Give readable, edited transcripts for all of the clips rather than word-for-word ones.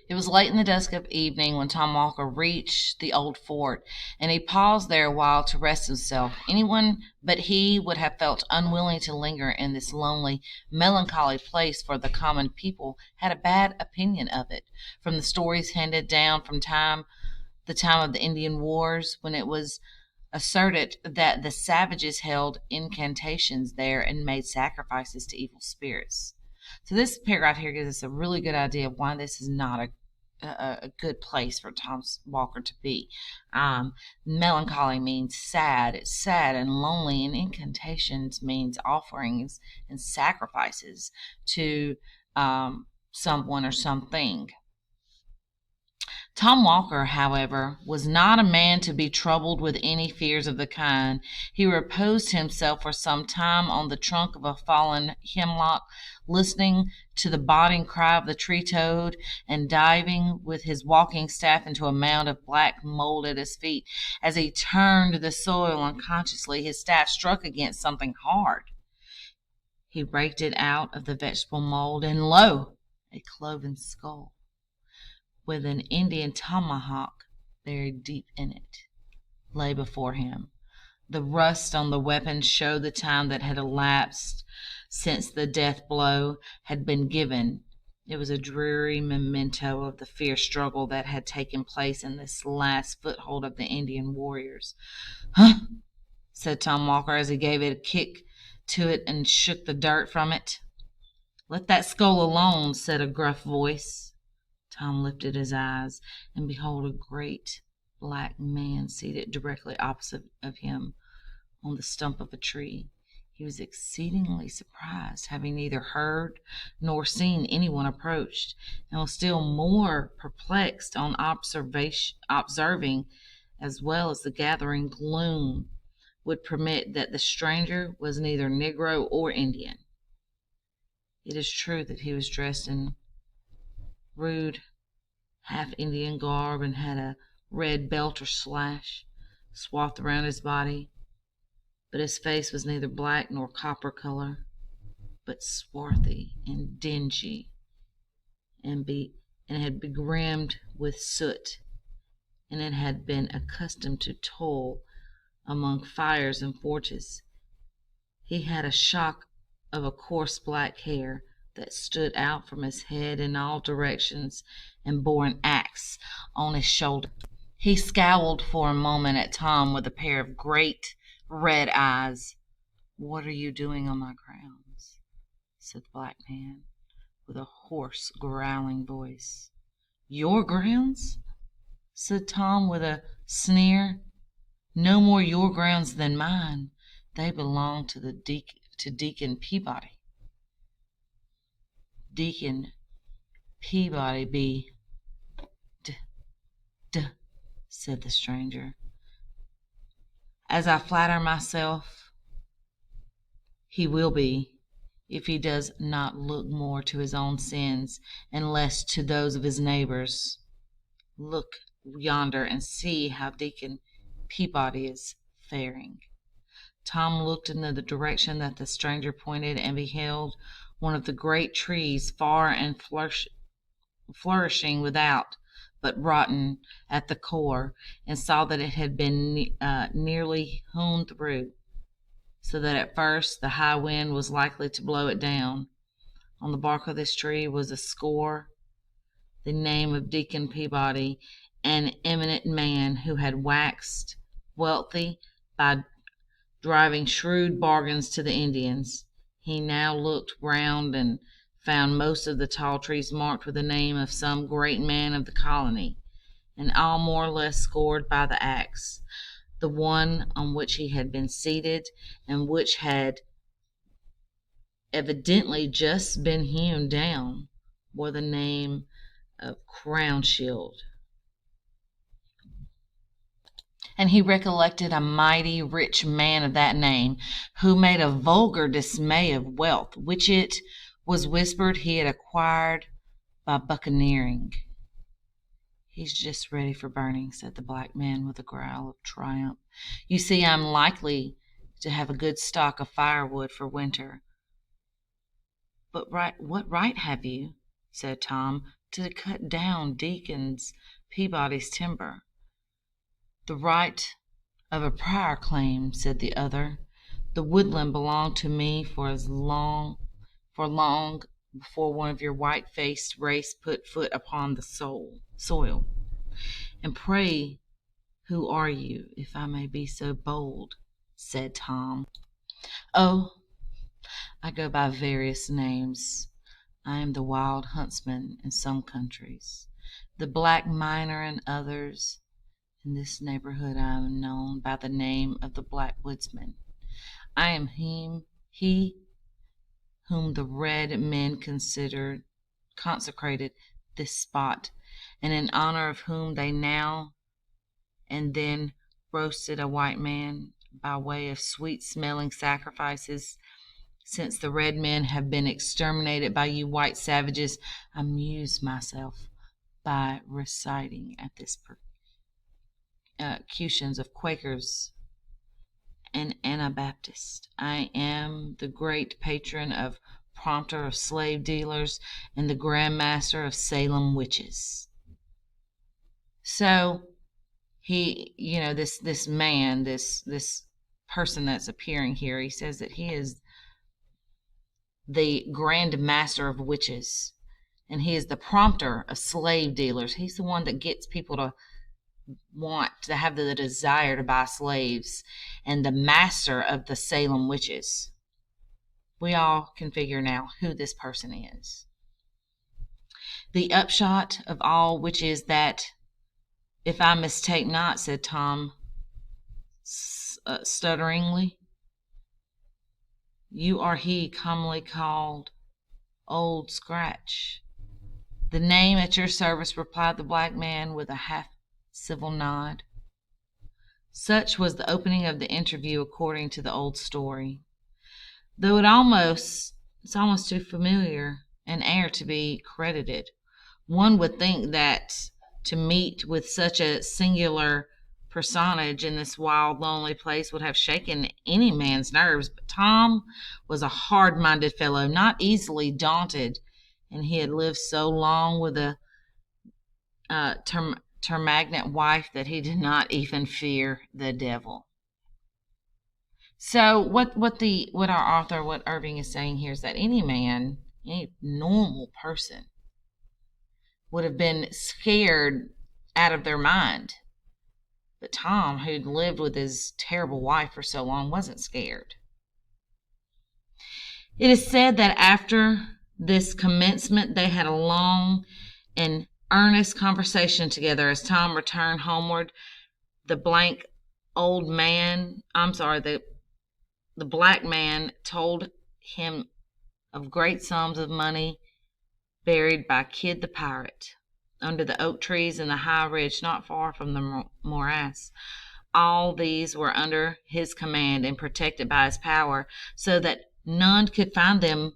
It was late in the dusk of evening when Tom Walker reached the old fort, and he paused there a while to rest himself. Anyone but he would have felt unwilling to linger in this lonely, melancholy place, for the common people had a bad opinion of it, from the stories handed down from the time of the Indian wars, when it was asserted that the savages held incantations there and made sacrifices to evil spirits. So this paragraph here gives us a really good idea of why this is not a good place for Tom Walker to be. Melancholy means sad. It's sad and lonely, and incantations means offerings and sacrifices to someone or something. Tom Walker, however, was not a man to be troubled with any fears of the kind. He reposed himself for some time on the trunk of a fallen hemlock, listening to the bodding cry of the tree-toad, and diving with his walking staff into a mound of black mold at his feet. As he turned the soil unconsciously, his staff struck against something hard. He raked it out of the vegetable mold, and lo, a cloven skull, with an Indian tomahawk buried deep in it, lay before him. The rust on the weapon showed the time that had elapsed since the death blow had been given. It was a dreary memento of the fierce struggle that had taken place in this last foothold of the Indian warriors. "Huh!" said Tom Walker as he gave it a kick to it and shook the dirt from it. "Let that skull alone," said a gruff voice. Tom lifted his eyes, and behold, a great black man seated directly opposite of him on the stump of a tree. He was exceedingly surprised, having neither heard nor seen anyone approach, and was still more perplexed on observing, as well as the gathering gloom would permit, that the stranger was neither Negro or Indian. It is true that he was dressed in rude half-Indian garb, and had a red belt or slash swathed around his body, but his face was neither black nor copper color, but swarthy and dingy, and had begrimed with soot, and it had been accustomed to toil among fires and forges. He had a shock of a coarse black hair that stood out from his head in all directions, and bore an axe on his shoulder. He scowled for a moment at Tom with a pair of great red eyes. "What are you doing on my grounds?" said the black man, with a hoarse, growling voice. "Your grounds?" said Tom with a sneer. "No more your grounds than mine. They belong to Deacon Peabody." "Deacon Peabody be said the stranger. "As I flatter myself, he will be, if he does not look more to his own sins and less to those of his neighbors. Look yonder and see how Deacon Peabody is faring." Tom looked in the direction that the stranger pointed, and beheld one of the great trees, far and flourishing without, but rotten at the core, and saw that it had been nearly hewn through, so that at first the high wind was likely to blow it down. On the bark of this tree was a score the name of Deacon Peabody, an eminent man who had waxed wealthy by driving shrewd bargains to the Indians. He now looked round and found most of the tall trees marked with the name of some great man of the colony, and all more or less scored by the axe. The one on which he had been seated, and which had evidently just been hewn down, bore the name of Crownshield, and he recollected a mighty rich man of that name, who made a vulgar display of wealth, which it was whispered he had acquired by buccaneering. "He's just ready for burning," said the black man with a growl of triumph. "You see, I'm likely to have a good stock of firewood for winter." "But what right have you," said Tom, to cut down Deacon's Peabody's timber. The right of a prior claim, said the other. The woodland belonged to me for long before one of your white-faced race put foot upon the soil. And pray, who are you, if I may be so bold? Said Tom. Oh, I go by various names. I am the wild huntsman in some countries, the black miner in others. In this neighborhood I am known by the name of the Black Woodsman. I am he whom the red men consecrated this spot, and in honor of whom they now and then roasted a white man by way of sweet-smelling sacrifices. Since the red men have been exterminated by you white savages, I amuse myself by reciting at this persecutions of Quakers and Anabaptists. I am the great patron of prompter of slave dealers and the grand master of Salem witches. So he, this man, this person that's appearing here, he says that he is the grand master of witches, and he is the prompter of slave dealers. He's the one that gets people to want to have the desire to buy slaves, and the master of the Salem witches. We all can figure now who this person is. The upshot of all which is that, if I mistake not, said Tom stutteringly, you are he commonly called Old Scratch. The name at your service, replied the black man with a half-civil nod. Such was the opening of the interview according to the old story, though it's almost too familiar an air to be credited. One would think that to meet with such a singular personage in this wild, lonely place would have shaken any man's nerves, but Tom was a hard-minded fellow, not easily daunted, and he had lived so long with a termagant wife that he did not even fear the devil. So what our author, what Irving is saying here, is that any man, any normal person, would have been scared out of their mind. But Tom, who'd lived with his terrible wife for so long, wasn't scared. It is said that after this commencement, they had a long and earnest conversation together as Tom returned homeward. The black man told him of great sums of money buried by Kidd the pirate under the oak trees in the high ridge not far from the morass. All these were under his command and protected by his power, so that none could find them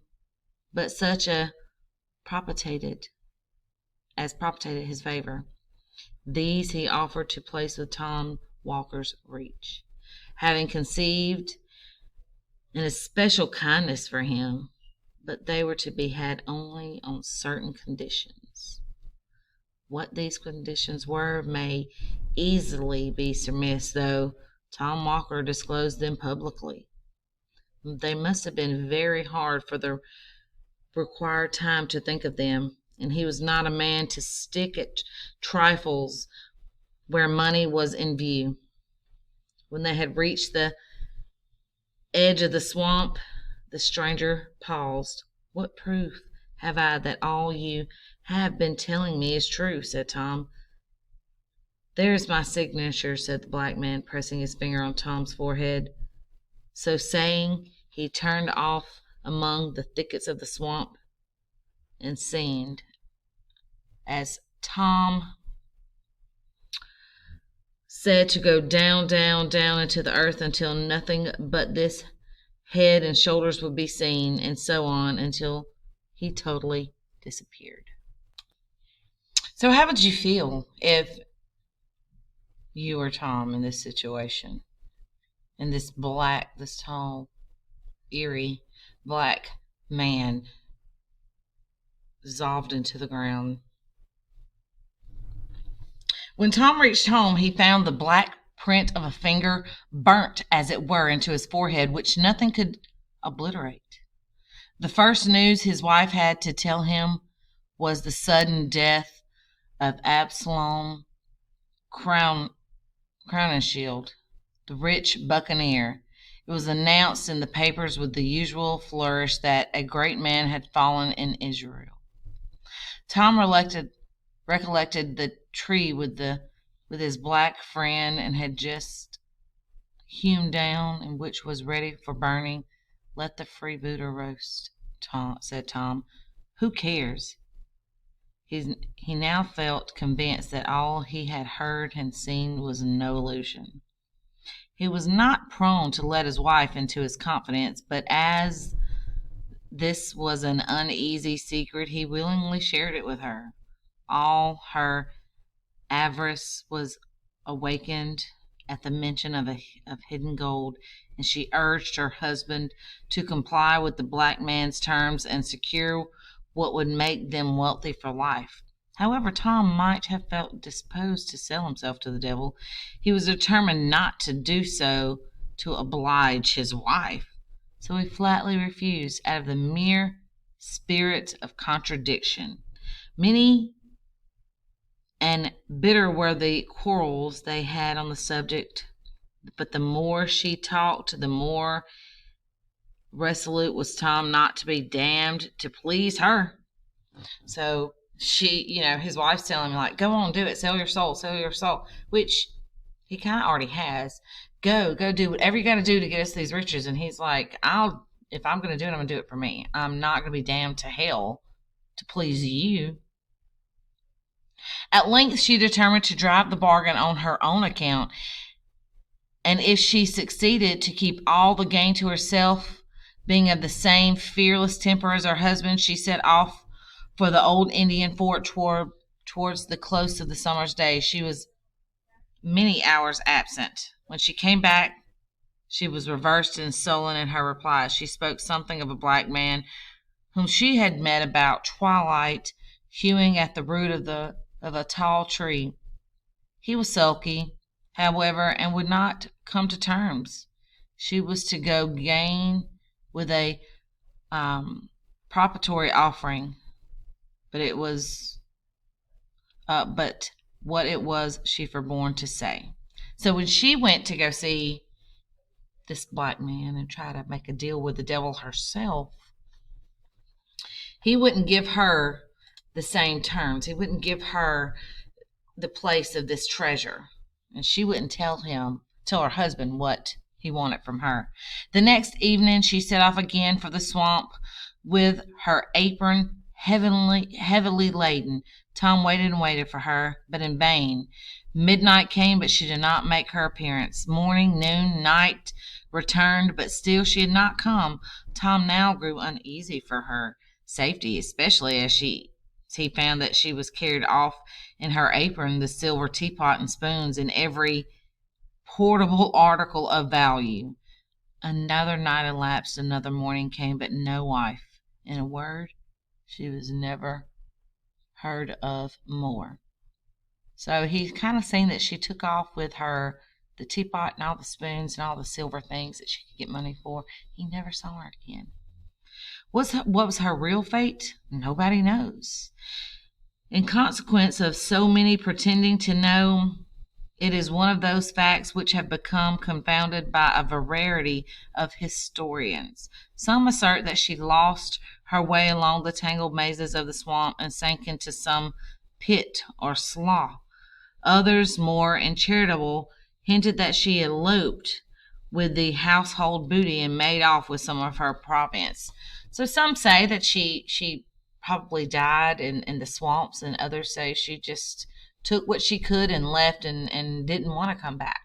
but such as propitiated his favor. These he offered to place with Tom Walker's reach, having conceived an especial kindness for him, but they were to be had only on certain conditions. What these conditions were may easily be surmised, though Tom Walker disclosed them publicly. They must have been very hard for the required time to think of them, and he was not a man to stick at trifles where money was in view. When they had reached the edge of the swamp, the stranger paused. What proof have I that all you have been telling me is true? Said Tom. There's my signature, said the black man, pressing his finger on Tom's forehead. So saying, he turned off among the thickets of the swamp and seemed, as Tom said, to go down, down, down into the earth until nothing but this head and shoulders would be seen, and so on until he totally disappeared. So how would you feel if you were Tom in this situation? And this tall, eerie, black man dissolved into the ground When Tom reached home, he found the black print of a finger burnt, as it were, into his forehead, which nothing could obliterate. The first news his wife had to tell him was the sudden death of Absalom Crowninshield, the rich buccaneer. It was announced in the papers with the usual flourish that a great man had fallen in Israel. Tom recollected the tree with his black friend and had just hewn down, and which was ready for burning. Let the freebooter roast, said Tom. Who cares? He now felt convinced that all he had heard and seen was no illusion. He was not prone to let his wife into his confidence, but as this was an uneasy secret, he willingly shared it with her. All her avarice was awakened at the mention of hidden gold, and she urged her husband to comply with the black man's terms and secure what would make them wealthy for life. However Tom might have felt disposed to sell himself to the devil, he was determined not to do so to oblige his wife. So he flatly refused out of the mere spirit of contradiction. Many and bitter were the quarrels they had on the subject, but the more she talked, the more resolute was Tom not to be damned to please her. So his wife's telling him, like, go on, do it, sell your soul, which he kind of already has. Go do whatever you got to do to get us these riches. And he's like, if I'm going to do it, I'm going to do it for me. I'm not going to be damned to hell to please you. At length she determined to drive the bargain on her own account, and if she succeeded, to keep all the gain to herself. Being of the same fearless temper as her husband, she set off for the old Indian fort towards the close of the summer's day. She was many hours absent. When she came back, she was reversed and sullen in her replies. She spoke something of a black man whom she had met about twilight, hewing at the root of a tall tree. He was sulky, however, and would not come to terms. She was to go gain with a propitiatory offering, but what it was she forborne to say. So when she went to go see this black man and try to make a deal with the devil herself, he wouldn't give her the same terms. He wouldn't give her the place of this treasure, and she wouldn't tell her husband what he wanted from her. The next evening she set off again for the swamp with her apron heavily laden. Tom waited and waited for her, but in vain. Midnight came, but she did not make her appearance. Morning, noon, night returned, but still she had not come. Tom now grew uneasy for her safety, especially as he found that she was carried off in her apron the silver teapot and spoons and every portable article of value. Another night elapsed, another morning came, but no wife. In a word, she was never heard of more. So he's kind of seen that she took off with the teapot and all the spoons and all the silver things that she could get money for. He never saw her again. What was her real fate? Nobody knows. In consequence of so many pretending to know, it is one of those facts which have become confounded by a variety of historians. Some assert that she lost her way along the tangled mazes of the swamp and sank into some pit or slough. Others, more uncharitable, hinted that she eloped with the household booty and made off with some of her provender. So some say that she probably died in the swamps, and others say she just took what she could and left and didn't want to come back.